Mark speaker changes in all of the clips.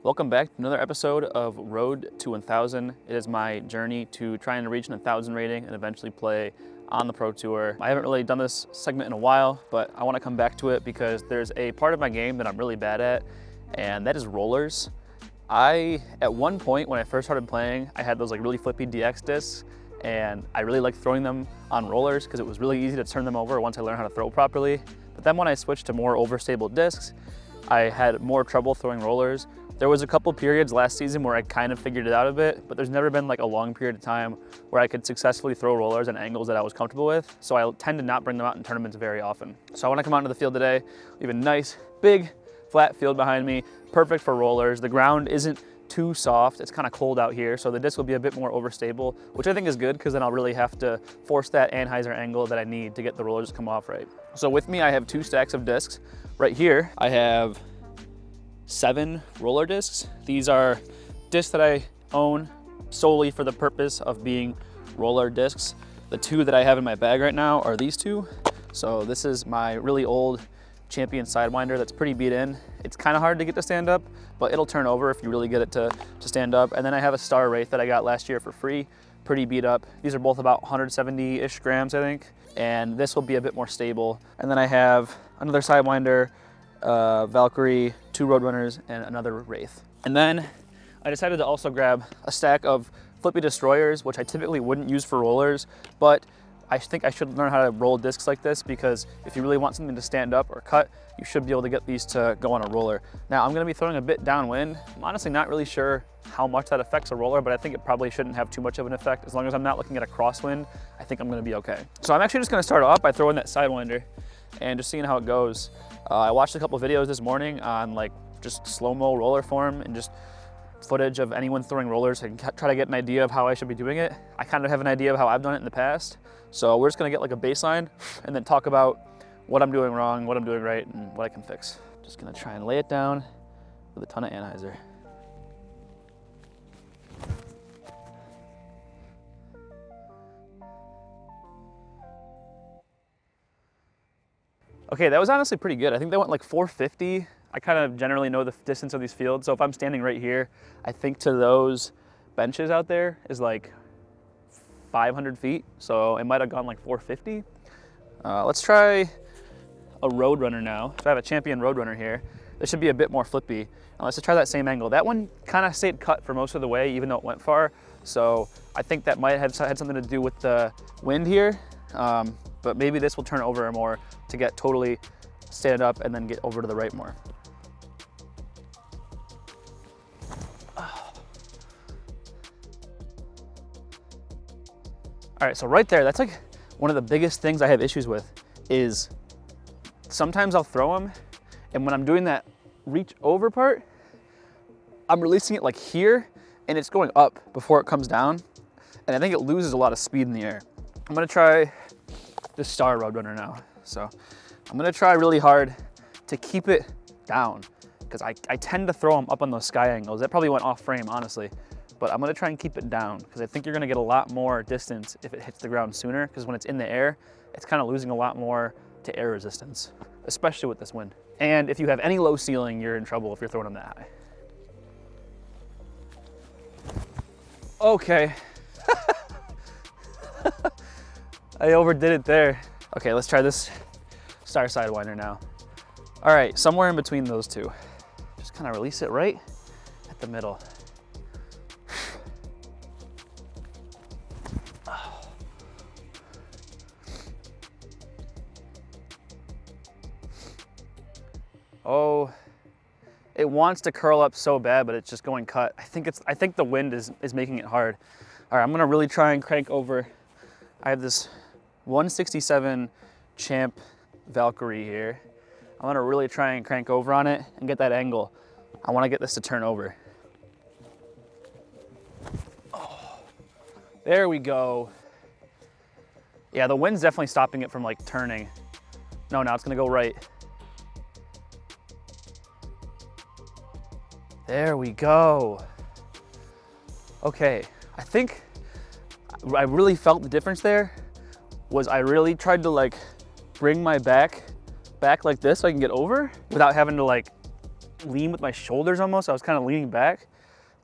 Speaker 1: Welcome back to another episode of Road to 1000. It is my journey to trying to reach an 1000 rating and eventually play on the Pro Tour. I haven't really done this segment in a while, but I want to come back to it because there's a part of my game that I'm really bad at, and that is rollers. At one point when I first started playing, I had those like really flippy DX discs, and I really liked throwing them on rollers because it was really easy to turn them over once I learned how to throw properly. But then when I switched to more overstable discs, I had more trouble throwing rollers. There was a couple periods last season where I kind of figured it out a bit, but there's never been like a long period of time where I could successfully throw rollers at angles that I was comfortable with. So I tend to not bring them out in tournaments very often. So I want to come out into the field today. We have a nice, big, flat field behind me, perfect for rollers. The ground isn't too soft. It's kind of cold out here, so the disc will be a bit more overstable, which I think is good because then I'll really have to force that Anheuser angle that I need to get the rollers to come off right. So with me, I have 2 stacks of discs. Right here, I have 7 roller discs. These are discs that I own solely for the purpose of being roller discs. The 2 that I have in my bag right now are these 2. So this is my really old Champion Sidewinder that's pretty beat in. It's kind of hard to get to stand up, but it'll turn over if you really get it to stand up. And then I have a Star Wraith that I got last year for free, pretty beat up. These are both about 170-ish grams, I think. And this will be a bit more stable. And then I have another Sidewinder, Valkyrie, 2 Roadrunners, and another Wraith. And then I decided to also grab a stack of Flippy Destroyers, which I typically wouldn't use for rollers, but I think I should learn how to roll discs like this because if you really want something to stand up or cut, you should be able to get these to go on a roller. Now I'm gonna be throwing a bit downwind. I'm honestly not really sure how much that affects a roller, but I think it probably shouldn't have too much of an effect. As long as I'm not looking at a crosswind, I think I'm gonna be okay. So I'm actually just gonna start off by throwing that Sidewinder and just seeing how it goes. I watched a couple of videos this morning on like just slow-mo roller form and just footage of anyone throwing rollers and try to get an idea of how I should be doing it. I kind of have an idea of how I've done it in the past. So we're just gonna get like a baseline and then talk about what I'm doing wrong, what I'm doing right, and what I can fix. Just gonna try and lay it down with a ton of Anheuser. Okay, that was honestly pretty good. I think they went like 450. I kind of generally know the distance of these fields. So if I'm standing right here, I think to those benches out there is like 500 feet. So it might have gone like 450. Let's try a Roadrunner now. So I have a Champion Roadrunner here. This should be a bit more flippy. Let's try that same angle. That one kind of stayed cut for most of the way, even though it went far. So I think that might have had something to do with the wind here. But maybe this will turn over more to get totally stand up and then get over to the right more. All right, so right there, that's like one of the biggest things I have issues with is sometimes I'll throw them, and when I'm doing that reach over part, I'm releasing it like here, and it's going up before it comes down, and I think it loses a lot of speed in the air. I'm gonna try this Star Roadrunner now. So I'm gonna try really hard to keep it down because I tend to throw them up on those sky angles. That probably went off frame, honestly, but I'm gonna try and keep it down because I think you're gonna get a lot more distance if it hits the ground sooner, because when it's in the air, it's kind of losing a lot more to air resistance, especially with this wind. And if you have any low ceiling, you're in trouble if you're throwing them that high. Okay. I overdid it there. Okay, let's try this Star Sidewinder now. All right, somewhere in between those 2. Just kind of release it right at the middle. Oh, it wants to curl up so bad, but it's just going cut. I think the wind is making it hard. All right, I'm gonna really try and crank over. I have this 167 Champ Valkyrie here. I'm gonna really try and crank over on it and get that angle. I wanna get this to turn over. Oh, there we go. Yeah, the wind's definitely stopping it from like turning. No, now it's gonna go right. There we go. Okay, I think I really felt the difference there was I really tried to like bring my back like this so I can get over without having to like lean with my shoulders almost. I was kind of leaning back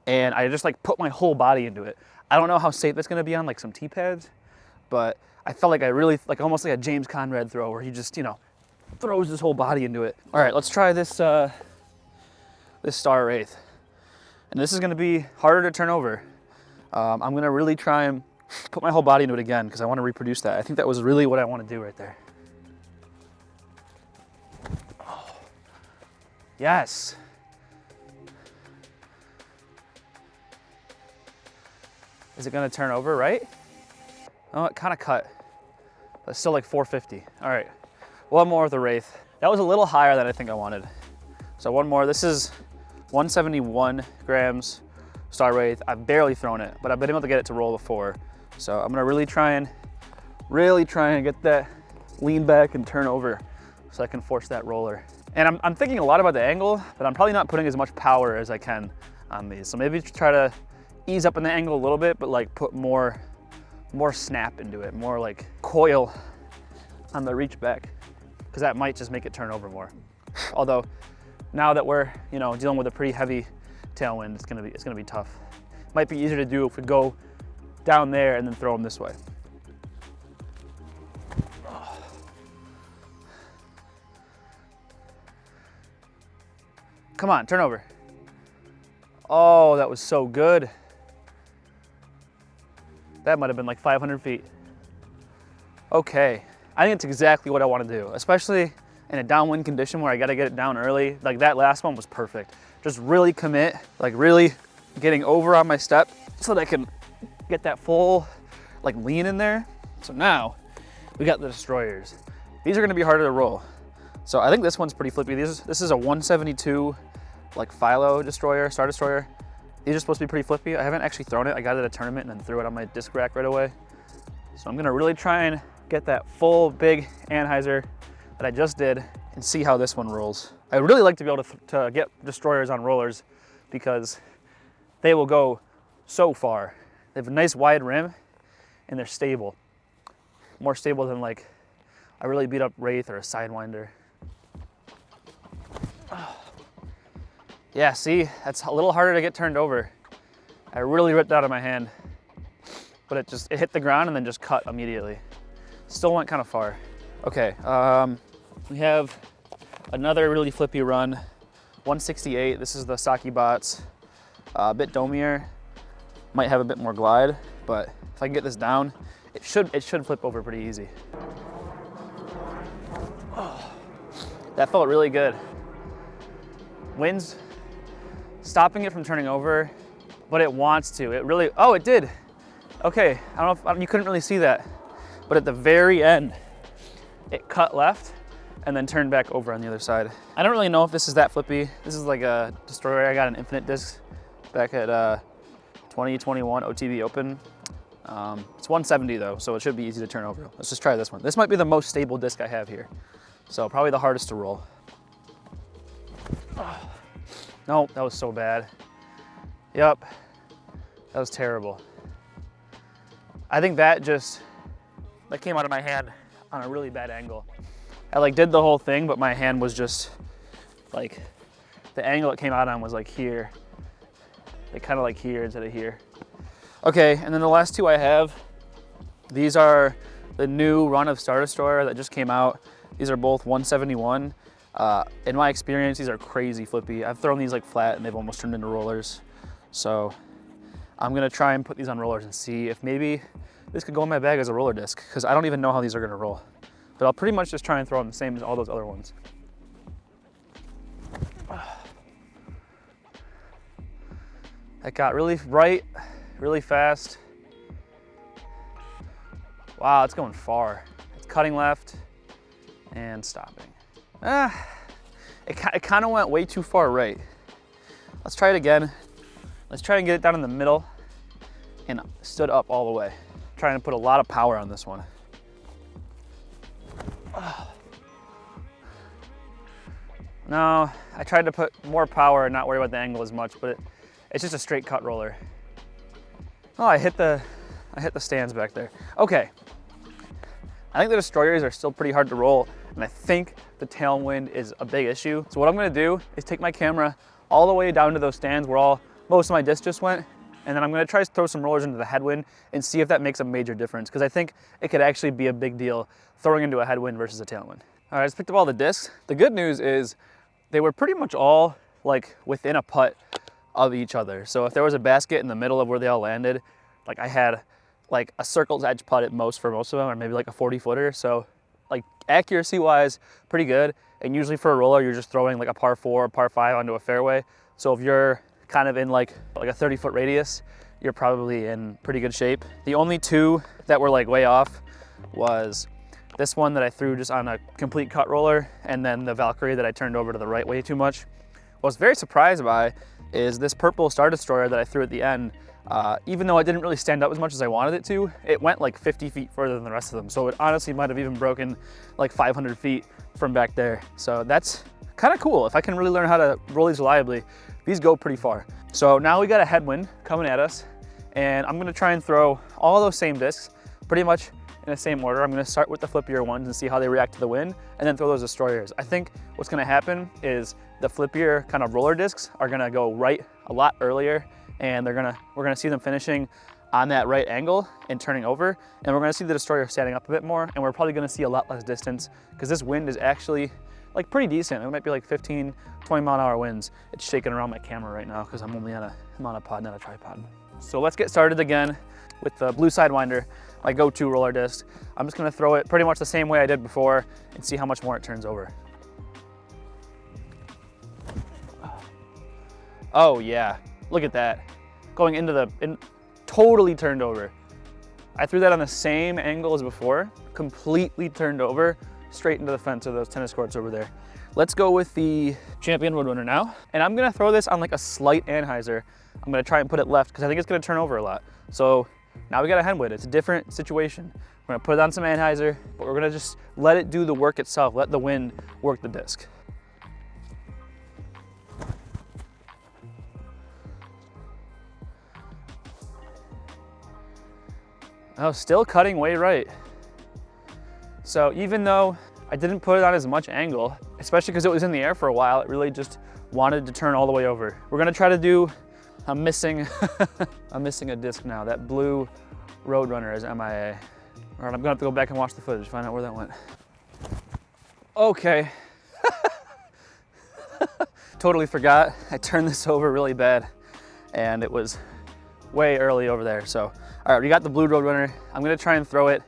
Speaker 1: and I just like put my whole body into it. I don't know how safe it's gonna be on like some T-pads, but I felt like I really, like almost like a James Conrad throw where he just, you know, throws his whole body into it. All right, let's try this, this Star Wraith. And this is gonna be harder to turn over. I'm gonna really try and put my whole body into it again because I wanna reproduce that. I think that was really what I wanna do right there. Oh. Yes. Is it gonna turn over, right? Oh, it kind of cut, but it's still like 450. All right, one more with the Wraith. That was a little higher than I think I wanted. So one more. This is 171 grams Star Wraith. I've barely thrown it, but I've been able to get it to roll before. So I'm gonna really try and get that lean back and turn over so I can force that roller. And I'm thinking a lot about the angle, but I'm probably not putting as much power as I can on these. So maybe try to ease up in the angle a little bit, but like put more snap into it, more like coil on the reach back, because that might just make it turn over more. Although now that we're, you know, dealing with a pretty heavy tailwind, it's gonna be tough. Might be easier to do if we go down there and then throw them this way. Come on, turn over. Oh, that was so good. That might have been like 500 feet. Okay, I think it's exactly what I want to do, especially in a downwind condition where I got to get it down early. Like that last one was perfect. Just really commit, like really getting over on my step so that I can get that full like lean in there. So now we got the destroyers. These are going to be harder to roll. So I think this one's pretty flippy. This is a 172 like Philo destroyer, Star Destroyer. These are supposed to be pretty flippy. I haven't actually thrown it. I got it at a tournament and then threw it on my disc rack right away. So I'm gonna really try and get that full big Anheuser that I just did and see how this one rolls. I really like to be able to get destroyers on rollers because they will go so far. They have a nice wide rim and they're stable. More stable than like a really beat up Wraith or a Sidewinder. Yeah, see, that's a little harder to get turned over. I really ripped out of my hand, but it hit the ground and then just cut immediately. Still went kind of far. Okay, we have another really flippy run, 168. This is the Saki Bots, a bit domier. Might have a bit more glide, but if I can get this down, it should flip over pretty easy. Oh, that felt really good. Wind's stopping it from turning over, but it wants to. It really, oh, it did. Okay, I don't know if you couldn't really see that, but at the very end, it cut left and then turned back over on the other side. I don't really know if this is that flippy. This is like a destroyer. I got an infinite disc back at 2021 OTB Open. It's 170 though, so it should be easy to turn over. Let's just try this one. This might be the most stable disc I have here, so probably the hardest to roll. Oh. No, that was so bad. Yep, that was terrible. I think that came out of my hand on a really bad angle. I like did the whole thing, but my hand was just like, the angle it came out on was like here. Like kind of like here instead of here. Okay, and then the last two I have, these are the new run of Star Destroyer that just came out. These are both 171. In my experience, these are crazy flippy. I've thrown these like flat and they've almost turned into rollers. So I'm gonna try and put these on rollers and see if maybe this could go in my bag as a roller disc, because I don't even know how these are gonna roll. But I'll pretty much just try and throw them the same as all those other ones. That got really right, really fast. Wow, it's going far. It's cutting left and stopping. It kind of went way too far right. Let's try it again. Let's try and get it down in the middle and stood up all the way. Trying to put a lot of power on this one. No, I tried to put more power and not worry about the angle as much, but it's just a straight cut roller. Oh, I hit the stands back there. Okay. I think the destroyers are still pretty hard to roll. and I think the tailwind is a big issue. So what I'm gonna do is take my camera all the way down to those stands where most of my discs just went, and then I'm gonna try to throw some rollers into the headwind and see if that makes a major difference, because I think it could actually be a big deal throwing into a headwind versus a tailwind. All right, I just picked up all the discs. The good news is they were pretty much all like within a putt of each other. So if there was a basket in the middle of where they all landed, like I had like a circle's edge putt at most for most of them, or maybe like a 40-footer. So like accuracy wise, pretty good. And usually for a roller, you're just throwing like a par 4 or par 5 onto a fairway. So if you're kind of in like a 30-foot radius, you're probably in pretty good shape. The only two that were like way off was this one that I threw just on a complete cut roller, and then the Valkyrie that I turned over to the right way too much. What I was very surprised by is this purple Star Destroyer that I threw at the end. Even though it didn't really stand up as much as I wanted it to, it went like 50 feet further than the rest of them. So it honestly might have even broken like 500 feet from back there. So that's kind of cool. If I can really learn how to roll these reliably, these go pretty far. So now we got a headwind coming at us, and I'm gonna try and throw all those same discs pretty much in the same order. I'm gonna start with the flippier ones and see how they react to the wind, and then throw those destroyers. I think what's gonna happen is the flippier kind of roller discs are gonna go right a lot earlier, and we're gonna see them finishing on that right angle and turning over, and we're gonna see the destroyer standing up a bit more, and we're probably gonna see a lot less distance because this wind is actually like pretty decent. It might be like 15, 20-mile-an-hour winds. It's shaking around my camera right now because I'm on a pod, not a tripod. So let's get started again with the blue Sidewinder, my go-to roller disc. I'm just gonna throw it pretty much the same way I did before and see how much more it turns over. Oh yeah, look at that. Going into totally turned over. I threw that on the same angle as before, completely turned over, straight into the fence of those tennis courts over there. Let's go with the Champion Woodwinner now. And I'm gonna throw this on like a slight anhyzer. I'm gonna try and put it left because I think it's gonna turn over a lot. So now we got a headwind. It's a different situation. We're gonna put it on some anhyzer, but we're gonna just let it do the work itself. Let the wind work the disc. Oh, still cutting way right. So even though I didn't put it on as much angle, especially because it was in the air for a while, it really just wanted to turn all the way over. We're gonna try to do, I'm missing a disc now. That blue Roadrunner is MIA. All right, I'm gonna have to go back and watch the footage, find out where that went. Okay. Totally forgot. I turned this over really bad and it was way early over there. So, all right, we got the blue Roadrunner. I'm gonna try and throw it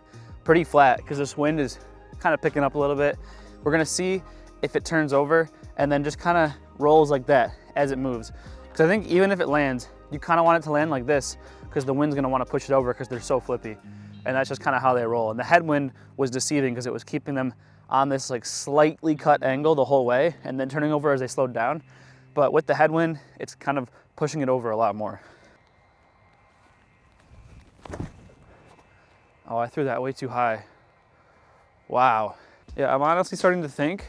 Speaker 1: pretty flat because this wind is kind of picking up a little bit. We're gonna see if it turns over and then just kind of rolls like that as it moves. Because I think even if it lands, you kind of want it to land like this because the wind's gonna want to push it over because they're so flippy. And that's just kind of how they roll. And the headwind was deceiving because it was keeping them on this like slightly cut angle the whole way and then turning over as they slowed down. But with the headwind, it's kind of pushing it over a lot more. Oh, I threw that way too high. Wow. Yeah, I'm honestly starting to think,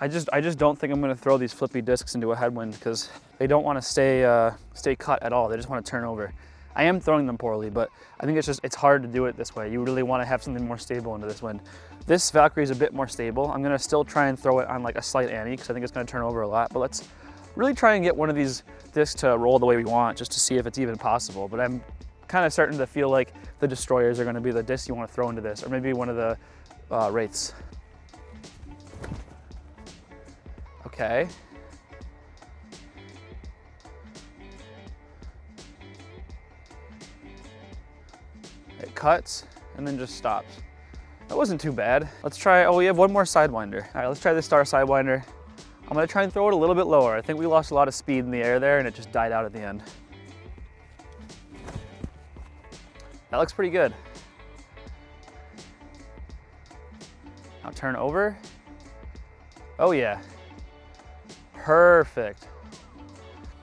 Speaker 1: I just don't think I'm gonna throw these flippy discs into a headwind because they don't want to stay cut at all. They just want to turn over. I am throwing them poorly, but I think it's hard to do it this way. You really want to have something more stable into this wind. This Valkyrie is a bit more stable. I'm gonna still try and throw it on like a slight ante because I think it's gonna turn over a lot, but let's really try and get one of these discs to roll the way we want just to see if it's even possible. But I'm kind of starting to feel like the destroyers are going to be the discs you want to throw into this, or maybe one of the wraiths. Okay. It cuts and then just stops. That wasn't too bad. Let's try, oh, we have one more Sidewinder. All right, let's try this Star Sidewinder. I'm going to try and throw it a little bit lower. I think we lost a lot of speed in the air there and it just died out at the end. That looks pretty good. Now turn over. Oh yeah. Perfect.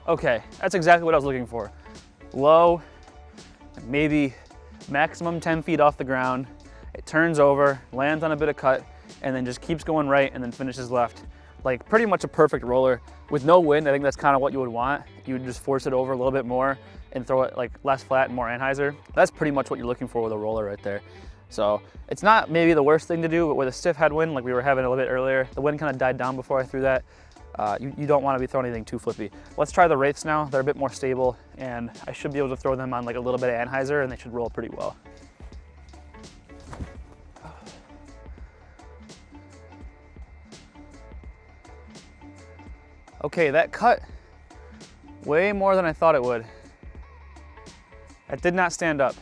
Speaker 1: Okay, that's exactly what I was looking for. Low, maybe maximum 10 feet off the ground. It turns over, lands on a bit of cut, and then just keeps going right and then finishes left. Like pretty much a perfect roller. With no wind, I think that's kind of what you would want. You would just force it over a little bit more and throw it like less flat and more anhyzer. That's pretty much what you're looking for with a roller right there. So it's not maybe the worst thing to do, but with a stiff headwind like we were having a little bit earlier, the wind kind of died down before I threw that. You don't want to be throwing anything too flippy. Let's try the wraiths now. They're a bit more stable, and I should be able to throw them on like a little bit of anhyzer, and they should roll pretty well. Okay, that cut way more than I thought it would. That did not stand up.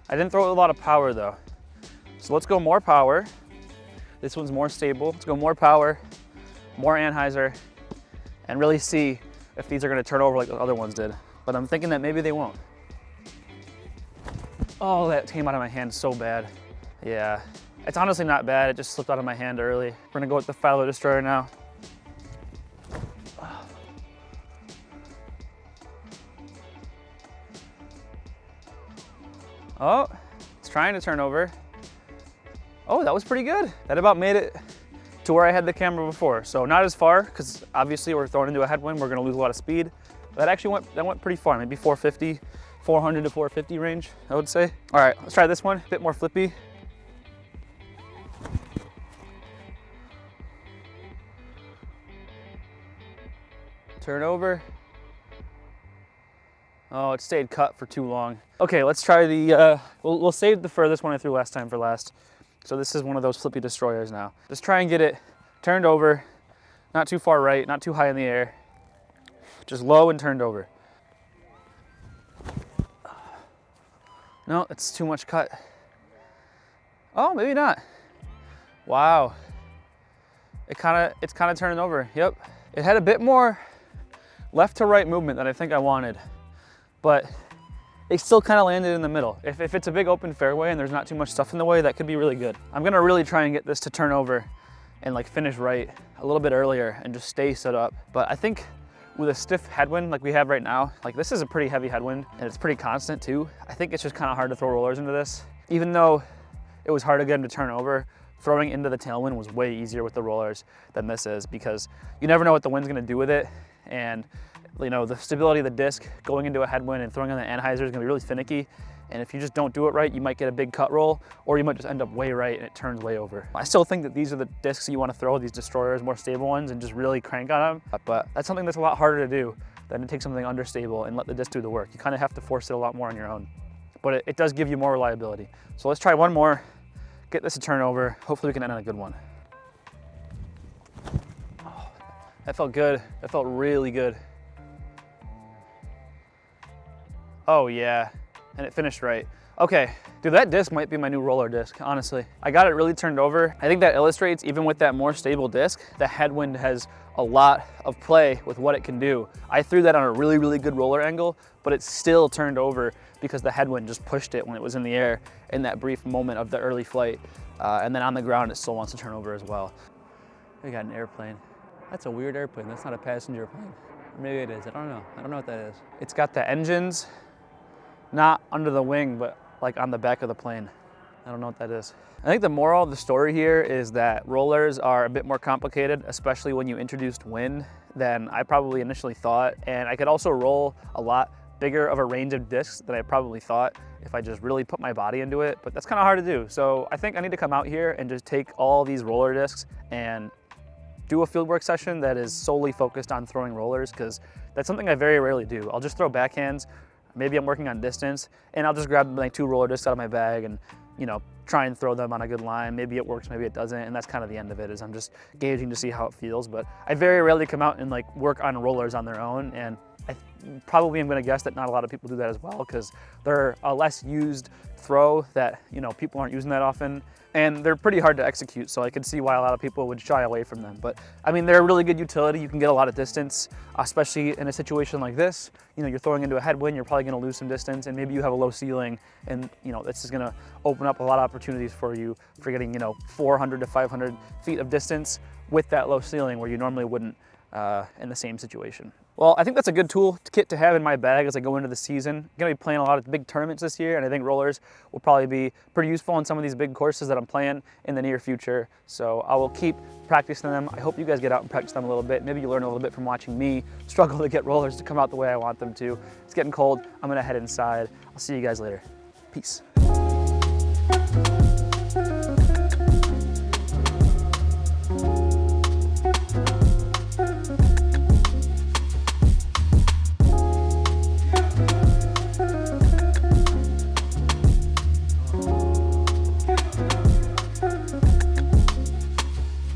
Speaker 1: I didn't throw it with a lot of power though. So let's go more power. This one's more stable. Let's go more power, more anhyzer, and really see if these are gonna turn over like the other ones did. But I'm thinking that maybe they won't. Oh, that came out of my hand so bad. Yeah, it's honestly not bad. It just slipped out of my hand early. We're gonna go with the Phalo Destroyer now. Oh, it's trying to turn over. Oh, that was pretty good. That about made it to where I had the camera before. So not as far, because obviously we're throwing into a headwind, we're gonna lose a lot of speed. But that actually went pretty far, maybe 450, 400 to 450 range, I would say. All right, let's try this one, a bit more flippy. Turn over. Oh, it stayed cut for too long. Okay, let's try the, we'll save the furthest one I threw last time for last. So this is one of those flippy destroyers now. Just try and get it turned over, not too far right, not too high in the air, just low and turned over. No, it's too much cut. Oh, maybe not. Wow. It's kind of turning over, yep. It had a bit more left to right movement than I think I wanted, but it still kind of landed in the middle. If it's a big open fairway and there's not too much stuff in the way, that could be really good. I'm gonna really try and get this to turn over and like finish right a little bit earlier and just stay set up. But I think with a stiff headwind like we have right now, like this is a pretty heavy headwind and it's pretty constant too. I think it's just kind of hard to throw rollers into this. Even though it was hard to get them to turn over, throwing into the tailwind was way easier with the rollers than this is, because you never know what the wind's gonna do with it. And you know, the stability of the disc going into a headwind and throwing on the anhyzer is gonna be really finicky. And if you just don't do it right, you might get a big cut roll, or you might just end up way right and it turns way over. I still think that these are the discs you wanna throw, these destroyers, more stable ones, and just really crank on them. But that's something that's a lot harder to do than to take something understable and let the disc do the work. You kind of have to force it a lot more on your own. But it does give you more reliability. So let's try one more, get this to turn over. Hopefully we can end on a good one. Oh, that felt good. That felt really good. Oh yeah, and it finished right. Okay, dude, that disc might be my new roller disc, honestly. I got it really turned over. I think that illustrates, even with that more stable disc, the headwind has a lot of play with what it can do. I threw that on a really, really good roller angle, but it still turned over because the headwind just pushed it when it was in the air in that brief moment of the early flight. And then on the ground, it still wants to turn over as well. We got an airplane. That's a weird airplane. That's not a passenger plane. Maybe it is, I don't know. I don't know what that is. It's got the engines not under the wing, but like on the back of the plane. I don't know what that is. I think the moral of the story here is that rollers are a bit more complicated, especially when you introduced wind, than I probably initially thought. And I could also roll a lot bigger of a range of discs than I probably thought if I just really put my body into it, but that's kind of hard to do. So I think I need to come out here and just take all these roller discs and do a fieldwork session that is solely focused on throwing rollers, because that's something I very rarely do. I'll just throw backhands. Maybe I'm working on distance, and I'll just grab like 2 roller discs out of my bag and, you know, try and throw them on a good line. Maybe it works, maybe it doesn't, and that's kind of the end of it, is I'm just gauging to see how it feels. But I very rarely come out and like work on rollers on their own, and I probably am gonna guess that not a lot of people do that as well, because they're a less used throw that, you know, people aren't using that often, and they're pretty hard to execute, so I could see why a lot of people would shy away from them. But I mean, they're a really good utility. You can get a lot of distance, especially in a situation like this. You know, you're throwing into a headwind, you're probably gonna lose some distance, and maybe you have a low ceiling, and you know, this is gonna open up a lot of opportunities for you for getting, you know, 400 to 500 feet of distance with that low ceiling where you normally wouldn't in the same situation. Well, I think that's a good tool kit to have in my bag as I go into the season. I'm gonna be playing a lot of big tournaments this year, and I think rollers will probably be pretty useful on some of these big courses that I'm playing in the near future. So I will keep practicing them. I hope you guys get out and practice them a little bit. Maybe you learn a little bit from watching me struggle to get rollers to come out the way I want them to. It's getting cold. I'm gonna head inside. I'll see you guys later. Peace.